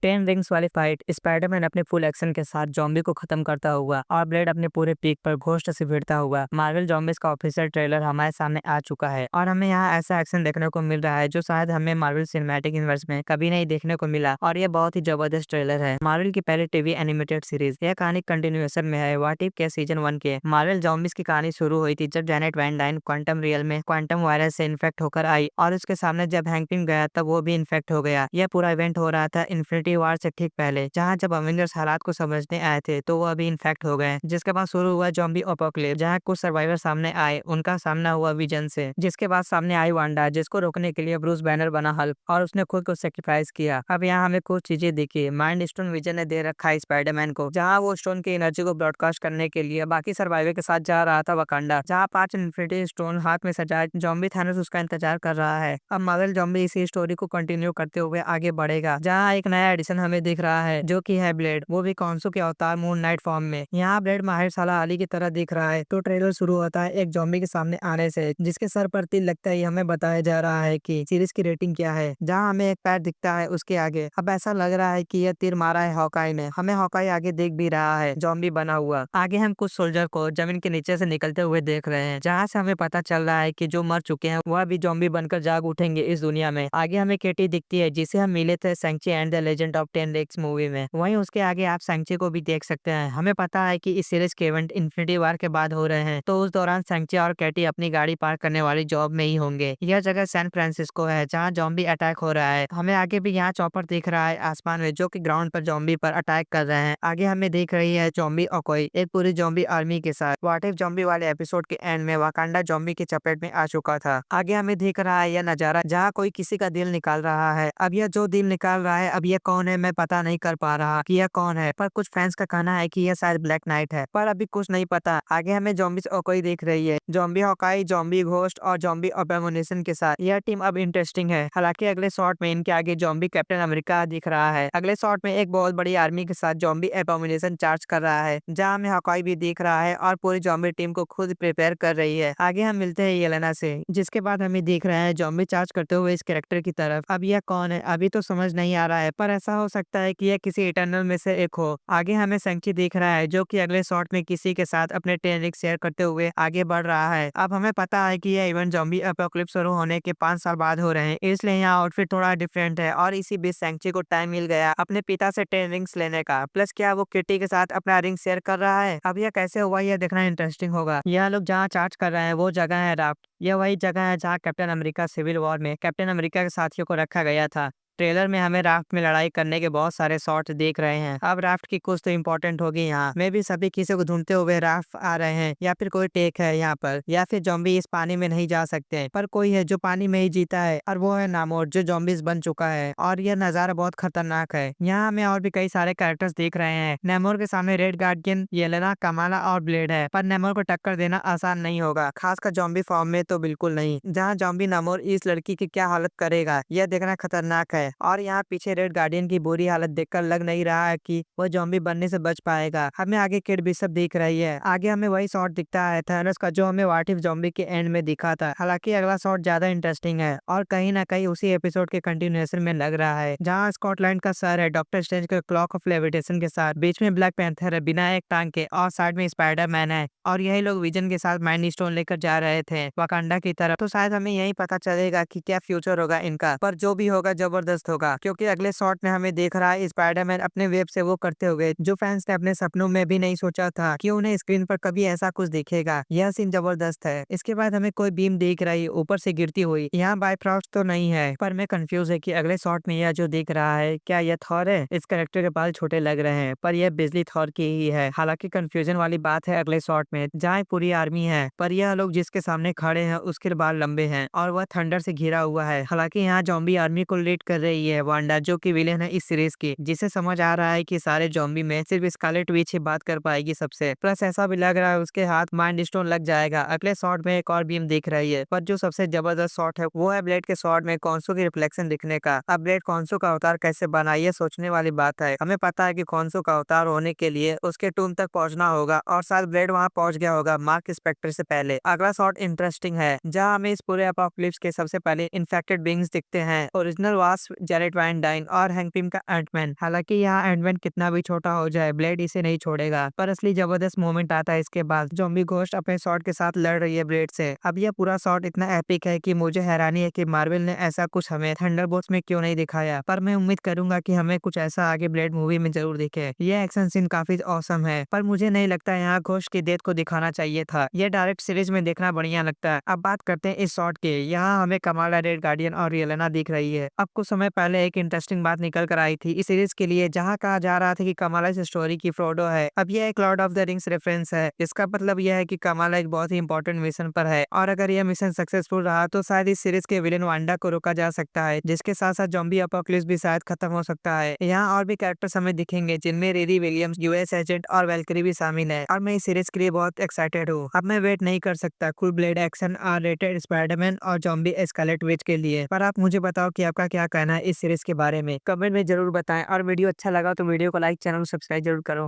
Ten rings वाली fight Spiderman अपने full action के साथ जॉम्बी को खत्म करता हुआ और ब्लेड अपने पूरे पीक पर घोस्ट से भिड़ता हुआ मार्वल जॉम्बिस का ऑफिशियल ट्रेलर हमारे सामने आ चुका है और हमें यहाँ ऐसा एक्शन देखने को मिल रहा है जो शायद हमें मार्वल सिनेमैटिक यूनिवर्स में कभी नहीं देखने को मिला और ये बहुत ही जबरदस्त ट्रेलर है। मार्वल की पहली टीवी एनिमेटेड सीरीज यह कहानी कंटिन्यूएशन में है व्हाट इफ के सीजन 1 के। मार्वल जॉम्बिस की कहानी शुरू हुई थी जब Janet Van Dyne quantum realm में क्वांटम वायरस से इन्फेक्ट होकर आई और उसके सामने जब हैंक पिम गया तब वो भी इन्फेक्ट हो गया। यह पूरा इवेंट हो रहा था इन्फिनिटी वॉर से ठीक पहले, जहां जब अवेंजर्स हालात को समझने आए थे तो वो अभी इन्फेक्ट हो गए। जिसके बाद शुरू हुआ जॉम्बी अपोकलिप्स, जहां कुछ सर्वाइवर सामने आए, उनका सामना हुआ विजन से। जिसके बाद सामने आई वांडा, जिसको रोकने के लिए ब्रूस बैनर बना हल्क और उसने खुद को सेक्रीफाइस किया। अब यहाँ हमें कुछ चीजें दिखी। माइंड स्टोन विजन ने दे रखा है स्पाइडरमैन को, जहाँ वो स्टोन की एनर्जी को ब्रॉडकास्ट करने के लिए बाकी सर्वाइवर के साथ जा रहा था वकांडा, जहाँ 5 इन्फिनिटी स्टोन हाथ में सजाए जॉम्बी थानोस उसका इंतजार कर रहा है। अब मार्वल जॉम्बी इसी स्टोरी को कंटिन्यू करते हुए आगे बढ़ेगा, जहाँ एक नया एडिशन हमें दिख रहा है जो कि है ब्लेड, वो भी कॉन्सो के अवतार मून नाइट फॉर्म में। यहाँ ब्लेड माहिर साला अली की तरह दिख रहा है। तो ट्रेलर शुरू होता है एक जॉम्बी के सामने आने से, जिसके सर पर तिल लगता है। हमें बताया जा रहा है कि सीरीज की रेटिंग क्या है, जहाँ हमें एक पैर दिखता है उसके आगे। अब ऐसा लग रहा है कि यह तीर मारा है हॉकाई ने। हमें हॉकाई आगे देख भी रहा है जॉम्बी बना हुआ। आगे हम कुछ सोल्जर को जमीन के नीचे से निकलते हुए देख रहे हैं, जहाँ से हमें पता चल रहा है कि जो मर चुके हैं वह भी जॉम्बी बनकर जाग उठेंगे इस दुनिया में। आगे हमें केटी दिखती है जिसे हम मिले थे Shang-Chi and the legend of ten rings movie में। वहीं उसके आगे आप सेंची को भी देख सकते हैं। हमें पता है कि इस सीरीज के इवेंट इन्फिनिटी वार के बाद हो रहे हैं, तो उस दौरान सेंची और कैटी अपनी गाड़ी पार्क करने वाली जॉब में ही होंगे। यह जगह सैन फ्रांसिस्को है, जहाँ जॉम्बी अटैक हो रहा है। हमें आगे भी यहाँ चॉपर दिख रहा है आसमान में, जो कि ग्राउंड पर जॉम्बी पर अटैक कर रहे हैं। आगे हमें दिख रही है जॉम्बी ओकोई एक पूरी जॉम्बी आर्मी के साथ। व्हाट इफ जॉम्बी वाले एपिसोड के एंड में वाकांडा जॉम्बी की चपेट में आ चुका था। आगे हमें दिख रहा है यह नजारा जहाँ कोई किसी का दिल निकाल रहा है। अब यह जो दिल निकाल रहा है, अब यह कौन है मैं पता नहीं कर पा रहा कि यह कौन है, पर कुछ फैंस का कहना है कि यह शायद ब्लैक नाइट है, पर अभी कुछ नहीं पता। आगे हमें जॉम्बी ओकोई दिख रही है, जॉम्बी हॉकाई, जॉम्बी घोस्ट और जॉम्बी अबोमिनेशन के साथ। यह टीम अब इंटरेस्टिंग है। हालांकि अगले शॉट में इनके आगे जॉम्बी कैप्टन अमेरिका दिख रहा है। अगले शॉट में एक बहुत बड़ी आर्मी के साथ जॉम्बी एबोमिनेशन चार्ज कर रहा है, जहाँ हमें हॉकाई भी दिख रहा है और पूरी जॉम्बी टीम को खुद प्रिपेयर कर रही है। आगे हम मिलते हैं येलेना से, जिसके बाद हमें दिख रहे हैं जॉम्बी चार्ज करते हुए इस कैरेक्टर की तरफ। अब यह कौन है अभी तो समझ नहीं आ रहा है, पर ऐसा हो सकता है कि यह किसी इटर्नल में से एक हो। आगे हमें सेंची दिख रहा है, जो कि अगले शॉट में किसी के साथ अपने टेनिक शेयर करते हुए आगे बढ़ रहा है। अब हमें पता है कि यह इवेंट जॉम्बी एपोकलिप्स शुरू होने के 5 साल बाद हो रहे हैं, इसलिए यहाँ आउटफिट थोड़ा डिफरेंट है। और इसी बीच सेंची को टाइम मिल गया अपने पिता से 10 रिंग्स लेने का। प्लस क्या वो किटी के साथ अपना रिंग शेयर कर रहा है? अब यह कैसे हुआ यह देखना इंटरेस्टिंग होगा। यह लोग जहाँ चार्ज कर रहे हैं वो जगह है राफ्ट। यह वही जगह है जहाँ कैप्टन अमेरिका सिविल वॉर में कैप्टन अमेरिका के साथियों को रखा गया था। ट्रेलर में हमें राफ्ट में लड़ाई करने के बहुत सारे शॉट देख रहे हैं। अब राफ्ट की कुछ तो इम्पोर्टेंट होगी यहाँ। मैं भी सभी किसी को ढूंढते हुए राफ्ट आ रहे हैं, या फिर कोई टेक है यहाँ पर, या फिर जॉम्बी इस पानी में नहीं जा सकते हैं, पर कोई है जो पानी में ही जीता है, और वो है नामोर जो जॉम्बीज बन चुका है। और यह नजारा बहुत खतरनाक है। यहाँ हमें और भी कई सारे कैरेक्टर्स देख रहे हैं। नेमोर के सामने रेड गार्डियन, येलेना, कमाला और ब्लेड है, पर नेमोर को टक्कर देना आसान नहीं होगा, खासकर जॉम्बी फॉर्म में तो बिल्कुल नहीं। जहाँ जॉम्बी नेमोर इस लड़की की क्या हालत करेगा यह देखना खतरनाक है। और यहाँ पीछे रेड गार्डियन की बुरी हालत देखकर लग नहीं रहा है कि वह जॉम्बी बनने से बच पाएगा। हमें आगे किड बिशप दिख रही है। आगे हमें वही शॉट दिखता है थैनोस का, जो हमें व्हाट इफ जॉम्बी के एंड में दिखा था। हालांकि अगला शॉट ज्यादा इंटरेस्टिंग है और कहीं ना कहीं उसी एपिसोड के कंटिन्यूएशन में लग रहा है, जहाँ स्कॉटलैंड का सर है डॉक्टर स्ट्रेंज के क्लॉक ऑफ लेविटेशन के साथ, बीच में ब्लैक पैंथर है बिना एक टांग के, और साइड में स्पाइडरमैन है। और यही लोग विजन के साथ माइंड स्टोन लेकर जा रहे थे वाकांडा की तरफ। तो शायद हमें यही पता चलेगा कि क्या फ्यूचर होगा इनका, पर जो भी होगा जबरदस्त होगा, क्योंकि अगले शॉट में हमें देख रहा है स्पाइडरमैन अपने वेब से वो करते हुए जो फैंस ने अपने सपनों में भी नहीं सोचा था कि उन्हें स्क्रीन पर कभी ऐसा कुछ दिखेगा। यह सीन जबरदस्त है। इसके बाद हमें कोई बीम दिख रही है ऊपर से गिरती हुई। यहाँ बायफ्रॉस्ट तो नहीं है, पर मैं कंफ्यूज है कि अगले शॉट में यह जो दिख रहा है क्या यह थॉर है? इस कैरेक्टर के बाल छोटे लग रहे हैं, पर यह बिजली थॉर की ही है। हालांकि कंफ्यूजन वाली बात है अगले शॉट में, जहाँ पूरी आर्मी है, पर यह लोग जिसके सामने खड़े हैं उसके बाल लंबे हैं और वह थंडर से घिरा हुआ है। हालांकि यहाँ जॉम्बी आर्मी को लीड कर रही है वांडा, जो कि विलेन है इस सीरीज की, जिसे समझ आ रहा है कि सारे जॉम्बी में सिर्फ स्कारलेट विच ही बात कर पाएगी सबसे। प्लस ऐसा भी लग रहा है उसके हाथ माइंड स्टोन लग जाएगा। अगले शॉट में एक और बीम दिख रही है, पर जो सबसे जबरदस्त शॉट है वो है ब्लेड के शॉट में कॉन्सो की रिफ्लेक्शन दिखने का। अब ब्लेड कॉन्सो का अवतार कैसे बना ये सोचने वाली बात है। हमें पता है कि कॉन्सो का अवतार होने के लिए उसके टूम तक पहुंचना होगा, और शायद ब्लेड वहां पहुंच गया होगा मार्क स्पेक्टर से पहले। अगला शॉट इंटरेस्टिंग है, जहाँ हमें इस पूरे अपोकलिप्स के सबसे पहले इन्फेक्टेड बींग्स दिखते हैं। Original Wasp Janet Van Dyne और हैंक पिम का एंटमैन। हालांकि यहाँ एंटमैन कितना भी छोटा हो जाए, ब्लेड इसे नहीं छोड़ेगा। पर असली जबरदस्त मोमेंट आता है इसके बाद। ज़ॉम्बी घोस्ट अपने शॉट के साथ लड़ रही है ब्लेड से। अब यह पूरा शॉट इतना एपिक है कि मुझे हैरानी है कि मार्वल ने ऐसा कुछ हमें थंडरबोल्ट्स में क्यों नहीं दिखाया। पर मैं उम्मीद करूंगा कि हमें कुछ ऐसा आगे ब्लेड मूवी में जरूर दिखे। यह एक्शन सीन काफी औसम है, पर मुझे नहीं लगता यहाँ घोस्ट की डेथ को दिखाना चाहिए था। यह डायरेक्ट सीरीज में देखना बढ़िया लगता है। अब बात करते हैं इस शॉट के। यहाँ हमें कमाला, रेड गार्डियन और येलेना दिख रही है। अब कुछ समय पहले एक इंटरेस्टिंग बात निकल कर आई थी इस सीरीज के लिए, जहाँ कहा जा रहा था कि कमाला इस स्टोरी की फ्रोडो है। अब यह एक Lord of the rings reference है। इसका मतलब यह है कि कमाला एक बहुत ही इंपॉर्टेंट मिशन पर है, और अगर यह मिशन सक्सेसफुल रहा तो शायद इस सीरीज के विलेन वांडा को रोका जा सकता है, जिसके साथ साथ ज़ॉम्बी अपोकलिप्स भी शायद खत्म हो सकता है। यहाँ और भी कैरेक्टर्स हमें दिखेंगे, जिनमें रिरी विलियम्स, यूएस एजेंट और वैल्करी भी शामिल है, और मैं इस सीरीज के लिए बहुत एक्साइटेड हूँ। अब मैं वेट नहीं कर सकता full blade action, R rated Spiderman और ज़ॉम्बी एस्केलेट विच के लिए। पर आप मुझे बताओ कि आपका क्या कहना है इस सीरीज के बारे में, कमेंट में जरूर बताएं। और वीडियो अच्छा लगा तो वीडियो को लाइक, चैनल को सब्सक्राइब जरूर करो।